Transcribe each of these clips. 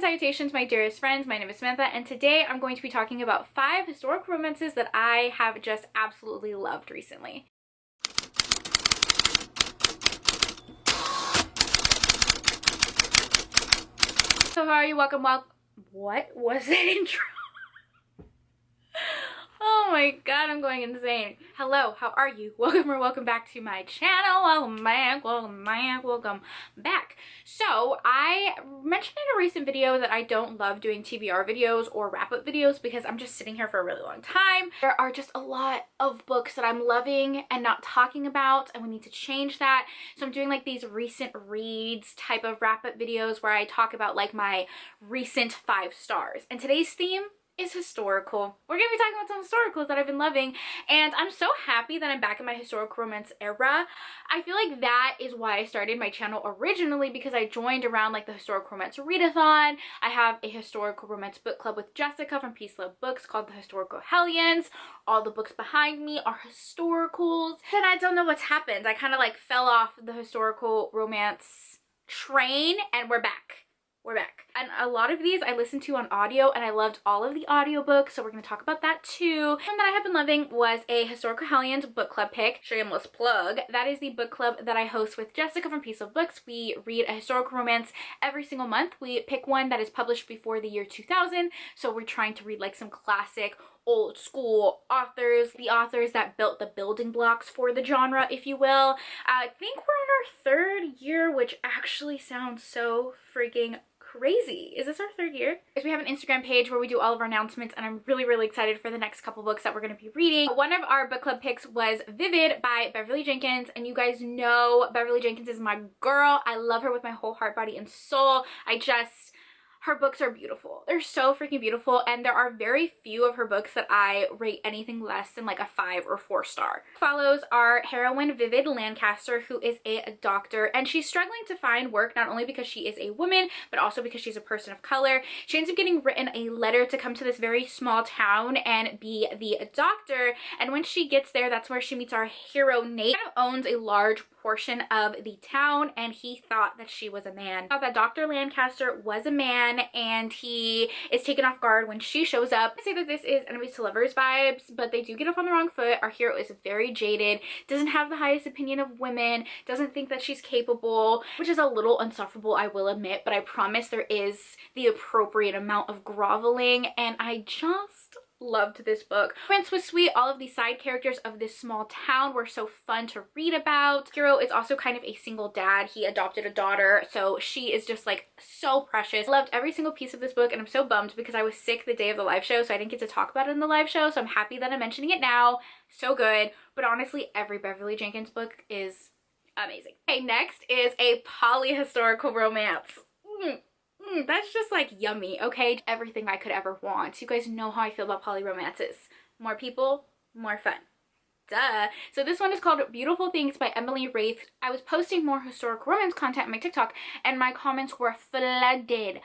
salutations, my dearest friends. My name is Samantha, and today I'm going to be talking about 5 historical romances that I have just absolutely loved recently. So how are you? Welcome. What was that intro? Oh my god, I'm going insane. Hello, how are you? Welcome back to my channel. Welcome back. So I mentioned in a recent video that I don't love doing TBR videos or wrap-up videos because I'm just sitting here for a really long time. There are just a lot of books that I'm loving and not talking about, and we need to change that. So I'm doing like these recent reads type of wrap-up videos where I talk about like my recent 5 stars. And today's theme is historical. We're gonna be talking about some historicals that I've been loving, and I'm so happy that I'm back in my historical romance era. I feel like that is why I started my channel originally, because I joined around like the historical romance readathon. I have a historical romance book club with Jessica from Peace Love Books called the Historical Hellions. All the books behind me are historicals, and I don't know what's happened. I kind of like fell off the historical romance train, and we're back. We're back. And a lot of these I listened to on audio, and I loved all of the audiobooks, so we're going to talk about that too. One that I have been loving was a Historical Hellions book club pick. Shameless plug. That is the book club that I host with Jessica from Peace of Books. We read a historical romance every single month. We pick one that is published before the year 2000, so we're trying to read like some classic old school authors, the authors that built the building blocks for the genre, if you will. I think we're in our 3rd year, which actually sounds so freaking crazy. Is this our 3rd year? We have an Instagram page where we do all of our announcements, and I'm really excited for the next couple books that we're going to be reading. One of our book club picks was Vivid by Beverly Jenkins, and you guys know Beverly Jenkins is my girl. I love her with my whole heart, body, and soul. Her books are beautiful. They're so freaking beautiful, and there are very few of her books that I rate anything less than like a 5 or 4 star. Follows our heroine Vivid Lancaster, who is a doctor, and she's struggling to find work not only because she is a woman, but also because she's a person of color. She ends up getting written a letter to come to this very small town and be the doctor, and when she gets there, that's where she meets our hero Nate. He kind of owns a large portion of the town, and he thought that she was a man. Thought that Dr. Lancaster was a man, and he is taken off guard when she shows up. I say that this is enemies to lovers vibes, but they do get off on the wrong foot. Our hero is very jaded, doesn't have the highest opinion of women, doesn't think that she's capable, which is a little insufferable, I will admit, but I promise there is the appropriate amount of groveling, and I just loved this book. Romance was sweet. All of the side characters of this small town were so fun to read about. Hero is also kind of a single dad. He adopted a daughter, so she is just like so precious. I loved every single piece of this book, and I'm so bummed because I was sick the day of the live show, so I didn't get to talk about it in the live show, so I'm happy that I'm mentioning it now. So good. But honestly, every Beverly Jenkins book is amazing. Okay, next is a polyhistorical romance. That's just like yummy, okay? Everything I could ever want. You guys know how I feel about poly romances. More people, more fun. Duh. So this one is called Beautiful Things by Emily Wraith. I was posting more historical romance content on my TikTok, and my comments were flooded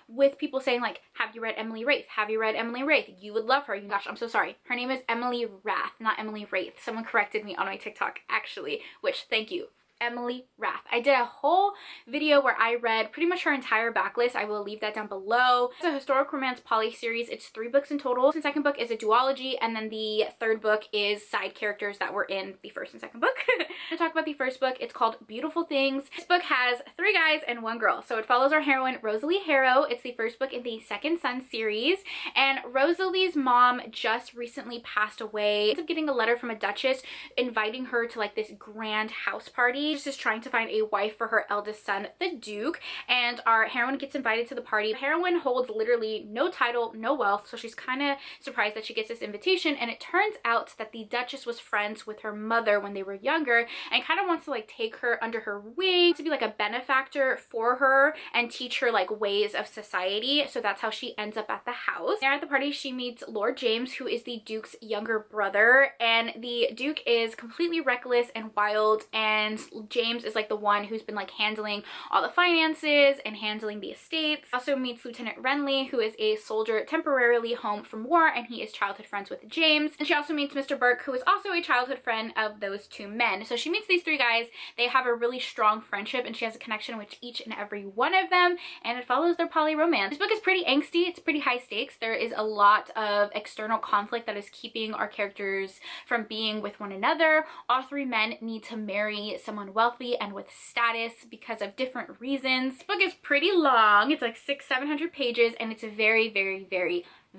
with people saying like, have you read Emily Wraith? Have you read Emily Wraith? You would love her. Gosh, I'm so sorry. Her name is Emily Wrath, not Emily Wraith. Someone corrected me on my TikTok actually, which thank you. Emily Wrath. I did a whole video where I read pretty much her entire backlist. I will leave that down below. It's a historical romance poly series. It's 3 books in total. The 2nd book is a duology, and then the 3rd book is side characters that were in the 1st and 2nd book. I'm gonna talk about the 1st book. It's called Beautiful Things. This book has 3 guys and 1 girl. So it follows our heroine Rosalie Harrow. It's the 1st book in the Second Son series, and Rosalie's mom just recently passed away. Ends up getting a letter from a duchess inviting her to like this grand house party. She's just trying to find a wife for her eldest son, the Duke, and our heroine gets invited to the party. The heroine holds literally no title, no wealth, so she's kind of surprised that she gets this invitation, and it turns out that the Duchess was friends with her mother when they were younger and kind of wants to like take her under her wing to be like a benefactor for her and teach her like ways of society. So that's how she ends up at the house. There at the party, she meets Lord James, who is the Duke's younger brother, and the Duke is completely reckless and wild and James is like the one who's been like handling all the finances and handling the estates. Also meets Lieutenant Renly, who is a soldier temporarily home from war, and he is childhood friends with James. And she also meets Mr. Burke, who is also a childhood friend of those two men. So she meets these three guys. They have a really strong friendship, and she has a connection with each and every one of them, and it follows their poly romance. This book is pretty angsty. It's pretty high stakes. There is a lot of external conflict that is keeping our characters from being with one another. All three men need to marry someone wealthy and with status because of different reasons. This book is pretty long. It's like 600-700 pages, and it's very, very,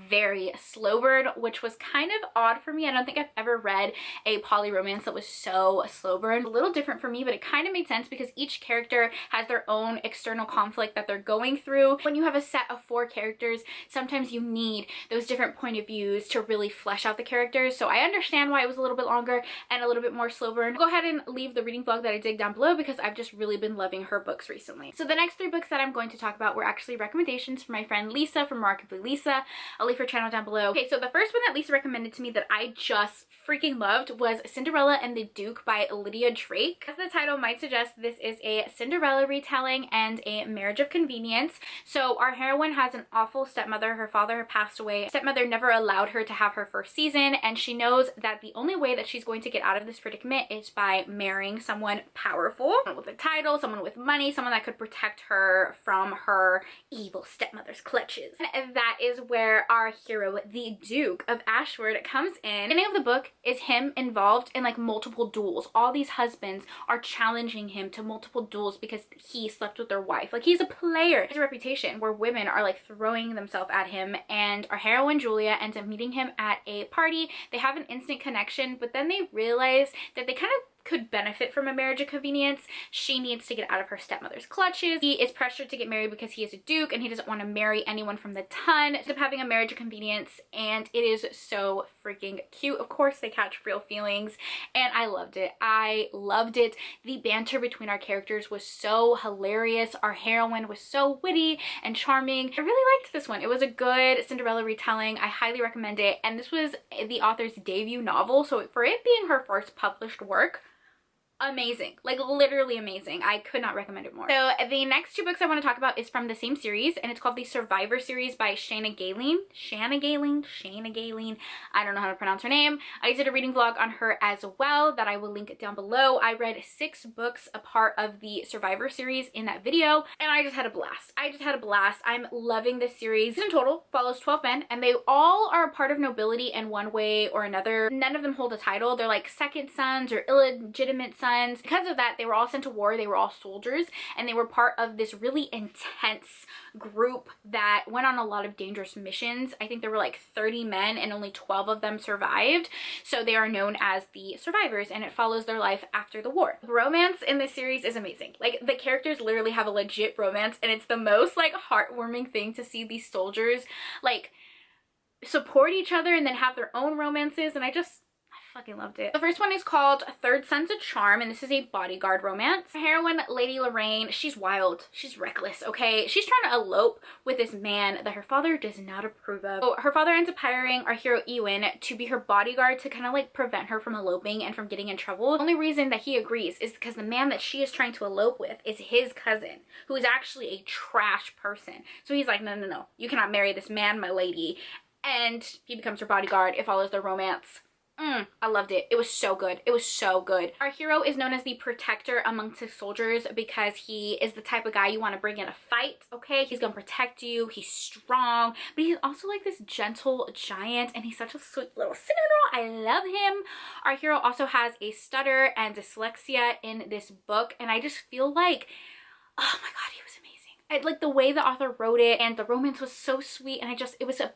very slow burn, which was kind of odd for me. I don't think I've ever read a poly romance that was so slow burn. A little different for me, but it kind of made sense because each character has their own external conflict that they're going through. When you have a set of 4 characters, sometimes you need those different point of views to really flesh out the characters. So I understand why it was a little bit longer and a little bit more slow burn. Go ahead and leave the reading vlog that I did down below because I've just really been loving her books recently. So the next 3 books that I'm going to talk about were actually recommendations from my friend Lisa from Remarkably Lisa. I'll leave her channel down below. Okay, so the first one that Lisa recommended to me that I just freaking loved was Cinderella and the Duke by Lydia Drake. As the title might suggest, this is a Cinderella retelling and a marriage of convenience. So our heroine has an awful stepmother. Her father had passed away. Stepmother never allowed her to have her first season, and she knows that the only way that she's going to get out of this predicament is by marrying someone powerful, someone with a title, someone with money, someone that could protect her from her evil stepmother's clutches. And that is where our hero, the Duke of Ashford, comes in. The name of the book is him involved in like multiple duels. All these husbands are challenging him to multiple duels because he slept with their wife. Like, he's a player. He has a reputation where women are like throwing themselves at him, and our heroine Julia ends up meeting him at a party. They have an instant connection, but then they realize that they kind of could benefit from a marriage of convenience. She needs to get out of her stepmother's clutches. He is pressured to get married because he is a duke and he doesn't want to marry anyone from the ton. Ends up having a marriage of convenience, and it is so freaking cute. Of course, they catch real feelings, and I loved it. I loved it. The banter between our characters was so hilarious. Our heroine was so witty and charming. I really liked this one. It was a good Cinderella retelling. I highly recommend it, and this was the author's debut novel, so for it being her first published work, amazing. Like, literally amazing. I could not recommend it more. So the next 2 books I want to talk about is from the same series, and it's called the Survivor series by Shana Galeen. I don't know how to pronounce her name. I did a reading vlog on her as well that I will link down below. I read 6 books a part of the Survivor series in that video, and I just had a blast. I'm loving this series. In total, follows 12 men, and they all are a part of nobility in one way or another. None of them hold a title. They're like second sons or illegitimate sons. Because of that, they were all sent to war. They were all soldiers, and they were part of this really intense group that went on a lot of dangerous missions. I think there were like 30 men and only 12 of them survived. So they are known as the survivors, and it follows their life after the war. The romance in this series is amazing. Like, the characters literally have a legit romance, and it's the most like heartwarming thing to see these soldiers like support each other and then have their own romances, and I fucking loved it. The first one is called Third Son's a Charm, and this is a bodyguard romance. Our heroine, Lady Lorraine, she's wild. She's reckless, okay? She's trying to elope with this man that her father does not approve of. So her father ends up hiring our hero Ewan to be her bodyguard to kind of like prevent her from eloping and from getting in trouble. The only reason that he agrees is because the man that she is trying to elope with is his cousin, who is actually a trash person. So he's like, no, you cannot marry this man, my lady. And he becomes her bodyguard. It follows their romance. I loved it. It was so good. It was so good. Our hero is known as the protector amongst his soldiers because he is the type of guy you want to bring in a fight, okay? He's gonna protect you. He's strong, but he's also like this gentle giant, and he's such a sweet little cinnamon roll. I love him. Our hero also has a stutter and dyslexia in this book, and I just feel like, oh my god, he was amazing. Like, the way the author wrote it, and the romance was so sweet, and it was a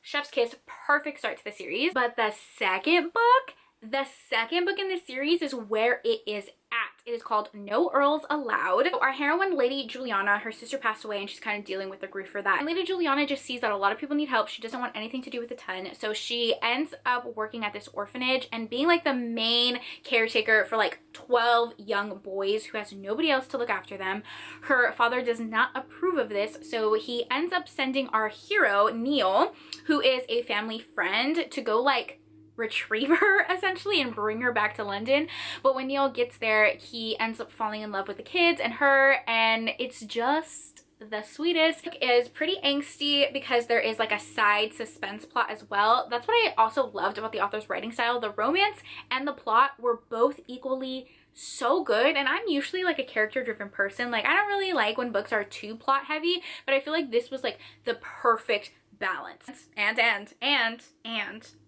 chef's kiss, perfect start to the series. But the second book in this series is where it is at. It is called No Earls Allowed. So our heroine, Lady Juliana, her sister passed away, and she's kind of dealing with the grief for that. And Lady Juliana just sees that a lot of people need help. She doesn't want anything to do with the ton, so she ends up working at this orphanage and being like the main caretaker for like 12 young boys who has nobody else to look after them. Her father does not approve of this, so he ends up sending our hero, Neil, who is a family friend, to go like retrieve her essentially and bring her back to London. But when Neil gets there, he ends up falling in love with the kids and her, and it's just the sweetest. It is pretty angsty because there is like a side suspense plot as well. That's what I also loved about the author's writing style. The romance and the plot were both equally so good, and I'm usually like a character driven person. Like, I don't really like when books are too plot heavy, but I feel like this was like the perfect balance. And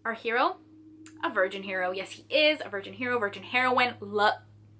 our hero, a virgin hero. Yes, he is a virgin hero, virgin heroine.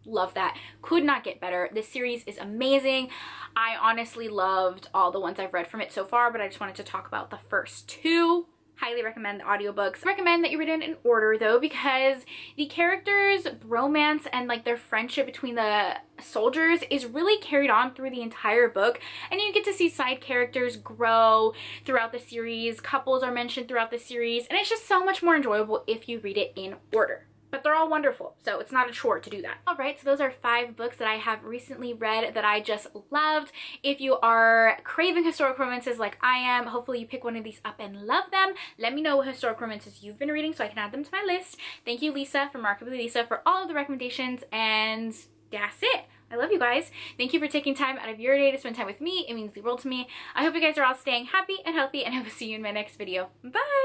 Love that. Could not get better. This series is amazing. I honestly loved all the ones I've read from it so far, but I just wanted to talk about the first two. Highly recommend the audiobooks. I recommend that you read it in order though, because the characters' romance and like their friendship between the soldiers is really carried on through the entire book, and you get to see side characters grow throughout the series. Couples are mentioned throughout the series, and it's just so much more enjoyable if you read it in order. But they're all wonderful, so it's not a chore to do that. All right, so those are 5 books that I have recently read that I just loved. If you are craving historical romances like I am, hopefully you pick one of these up and love them. Let me know what historical romances you've been reading so I can add them to my list. Thank you, Lisa, from Remarkably Lisa, for all of the recommendations, and that's it. I love you guys. Thank you for taking time out of your day to spend time with me. It means the world to me. I hope you guys are all staying happy and healthy, and I will see you in my next video. Bye!